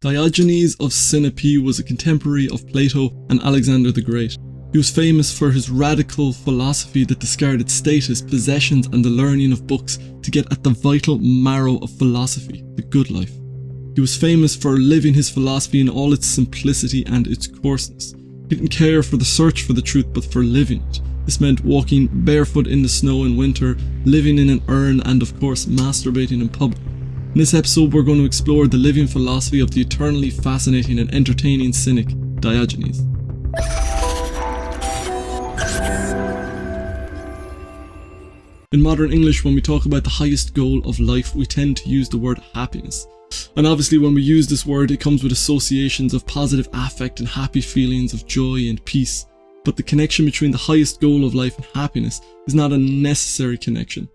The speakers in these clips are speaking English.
Diogenes of Sinope was a contemporary of Plato and Alexander the Great. He was famous for his radical philosophy that discarded status, possessions and the learning of books to get at the vital marrow of philosophy, the good life. He was famous for living his philosophy in all its simplicity and its coarseness. He didn't care for the search for the truth, but for living it. This meant walking barefoot in the snow in winter, living in an urn, and of course masturbating in public. In this episode we're going to explore the living philosophy of the eternally fascinating and entertaining cynic, Diogenes. In modern English, when we talk about the highest goal of life, we tend to use the word happiness. And obviously when we use this word, it comes with associations of positive affect and happy feelings of joy and peace. But the connection between the highest goal of life and happiness is not a necessary connection.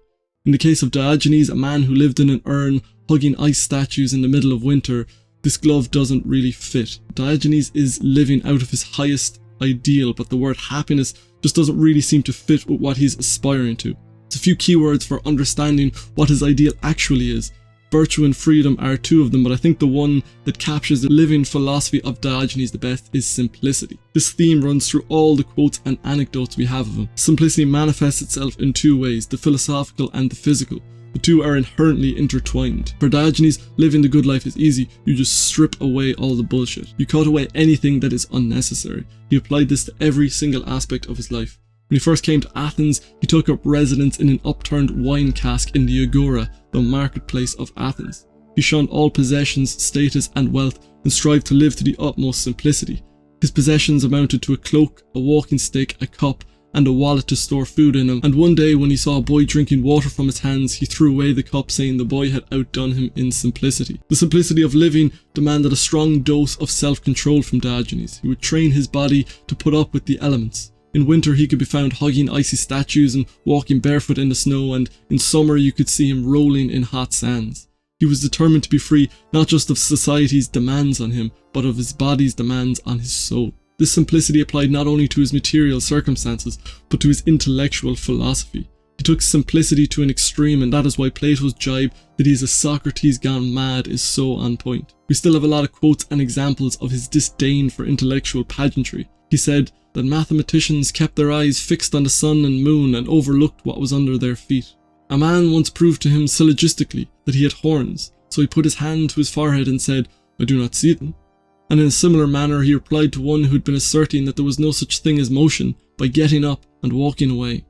In the case of Diogenes, a man who lived in an urn, hugging ice statues in the middle of winter, this glove doesn't really fit. Diogenes is living out of his highest ideal, but the word happiness just doesn't really seem to fit with what he's aspiring to. It's a few keywords for understanding what his ideal actually is. Virtue and freedom are two of them, but I think the one that captures the living philosophy of Diogenes the best is simplicity. This theme runs through all the quotes and anecdotes we have of him. Simplicity manifests itself in two ways, the philosophical and the physical. The two are inherently intertwined. For Diogenes, living the good life is easy. You just strip away all the bullshit. You cut away anything that is unnecessary. He applied this to every single aspect of his life. When he first came to Athens, he took up residence in an upturned wine cask in the agora, the marketplace of Athens. He shunned all possessions, status and wealth and strived to live to the utmost simplicity. His possessions amounted to a cloak, a walking stick, a cup and a wallet to store food in him, and one day when he saw a boy drinking water from his hands, he threw away the cup, saying the boy had outdone him in simplicity. The simplicity of living demanded a strong dose of self-control from Diogenes. He would train his body to put up with the elements. In winter he could be found hugging icy statues and walking barefoot in the snow, and in summer you could see him rolling in hot sands. He was determined to be free not just of society's demands on him, but of his body's demands on his soul. This simplicity applied not only to his material circumstances, but to his intellectual philosophy. He took simplicity to an extreme, and that is why Plato's jibe that he is a Socrates gone mad is so on point. We still have a lot of quotes and examples of his disdain for intellectual pageantry. He said that mathematicians kept their eyes fixed on the sun and moon and overlooked what was under their feet. A man once proved to him syllogistically that he had horns, so he put his hand to his forehead and said, "I do not see them." And in a similar manner he replied to one who had been asserting that there was no such thing as motion by getting up and walking away.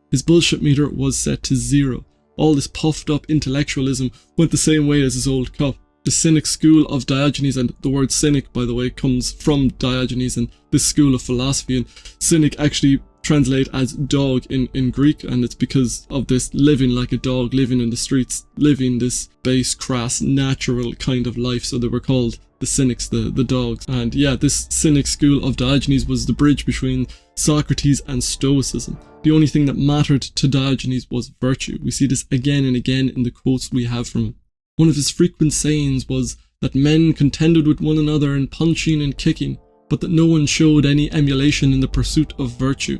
His bullshit meter was set to 0. All this puffed up intellectualism went the same way as his old cup. The Cynic school of Diogenes, and the word cynic, by the way, comes from Diogenes and this school of philosophy, and cynic actually translate as dog in Greek, and it's because of this living like a dog, living in the streets, living this base, crass, natural kind of life, so they were called the cynics, the dogs. And yeah, this Cynic school of Diogenes was the bridge between Socrates and Stoicism. The only thing that mattered to Diogenes was virtue. We see this again and again in the quotes we have from him. One of his frequent sayings was that men contended with one another in punching and kicking, but that no one showed any emulation in the pursuit of virtue.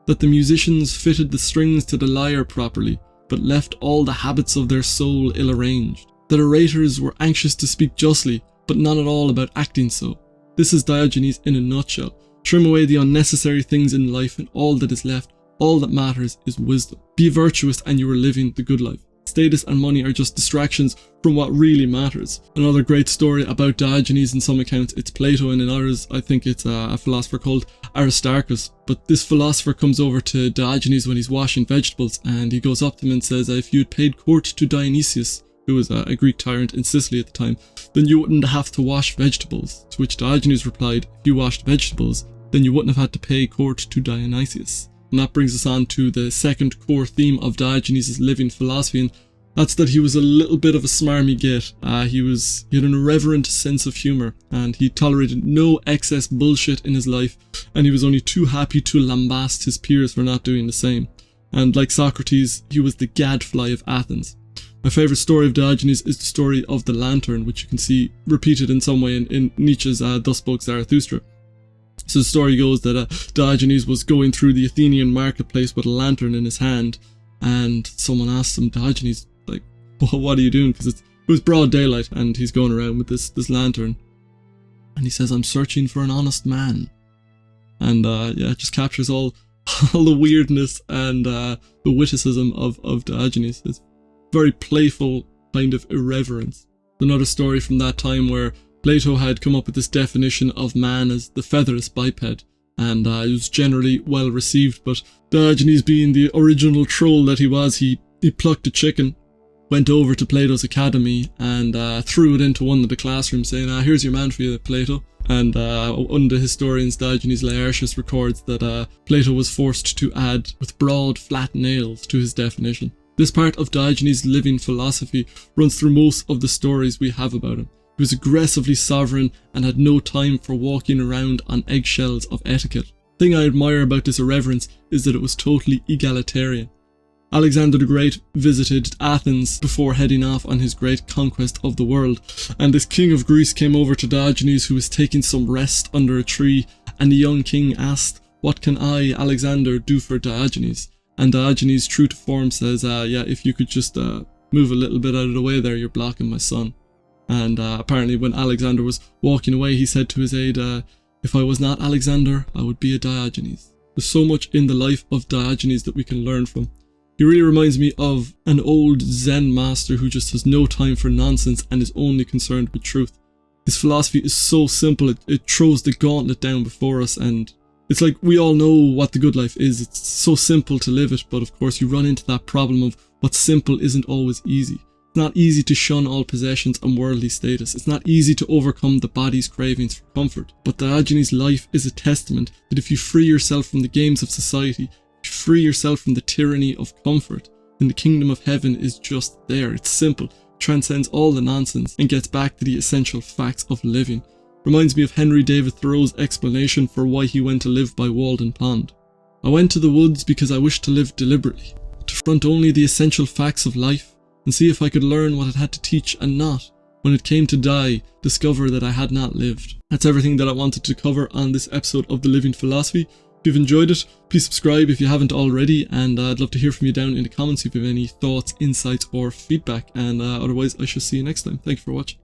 That the musicians fitted the strings to the lyre properly, but left all the habits of their soul ill-arranged. That orators were anxious to speak justly, but not at all about acting so. This is Diogenes in a nutshell. Trim away the unnecessary things in life, and all that is left, all that matters, is wisdom. Be virtuous and you are living the good life. Status and money are just distractions from what really matters. Another great story about Diogenes, in some accounts it's Plato, and in others I think it's a philosopher called Aristarchus. But this philosopher comes over to Diogenes when he's washing vegetables, and he goes up to him and says, if you had paid court to Dionysius, who was a Greek tyrant in Sicily at the time, then you wouldn't have to wash vegetables. To which Diogenes replied, if you washed vegetables, then you wouldn't have had to pay court to Dionysius. And that brings us on to the second core theme of Diogenes' living philosophy, and that's that he was a little bit of a smarmy git. He had an irreverent sense of humour, and he tolerated no excess bullshit in his life, and he was only too happy to lambast his peers for not doing the same. And like Socrates, he was the gadfly of Athens. My favourite story of Diogenes is the story of the lantern, which you can see repeated in some way in Nietzsche's Thus Spoke Zarathustra. So the story goes that Diogenes was going through the Athenian marketplace with a lantern in his hand, and someone asked him, Diogenes, like, what are you doing? Because It was broad daylight, and he's going around with this lantern, and he says, "I'm searching for an honest man." And it just captures all the weirdness and the witticism of Diogenes. It's very playful kind of irreverence. Another story from that time where Plato had come up with this definition of man as the featherless biped, and it was generally well received, but Diogenes, being the original troll that he was, he plucked a chicken, went over to Plato's academy, and threw it into one of the classrooms, saying, "Here's your man for you, Plato." And one of the historians, Diogenes Laertius, records that Plato was forced to add with broad, flat nails to his definition. This part of Diogenes' living philosophy runs through most of the stories we have about him. He was aggressively sovereign and had no time for walking around on eggshells of etiquette. The thing I admire about this irreverence is that it was totally egalitarian. Alexander the Great visited Athens before heading off on his great conquest of the world, and this king of Greece came over to Diogenes, who was taking some rest under a tree, and the young king asked, "What can I, Alexander, do for Diogenes?" And Diogenes, true to form, says, if you could just move a little bit out of the way there, you're blocking my sun. And apparently when Alexander was walking away, he said to his aide, "If I was not Alexander, I would be a Diogenes." There's so much in the life of Diogenes that we can learn from. He really reminds me of an old Zen master who just has no time for nonsense and is only concerned with truth. His philosophy is so simple, it throws the gauntlet down before us, and it's like we all know what the good life is. It's so simple to live it, but of course you run into that problem of what's simple isn't always easy. It's not easy to shun all possessions and worldly status. It's not easy to overcome the body's cravings for comfort. But Diogenes' life is a testament that if you free yourself from the games of society, if you free yourself from the tyranny of comfort, then the kingdom of heaven is just there. It's simple, transcends all the nonsense, and gets back to the essential facts of living. Reminds me of Henry David Thoreau's explanation for why he went to live by Walden Pond. "I went to the woods because I wished to live deliberately, to front only the essential facts of life, and see if I could learn what it had to teach, and not, when it came to die, discover that I had not lived." That's everything that I wanted to cover on this episode of The Living Philosophy. If you've enjoyed it, please subscribe if you haven't already, and I'd love to hear from you down in the comments if you have any thoughts, insights or feedback, and otherwise I shall see you next time. Thank you for watching.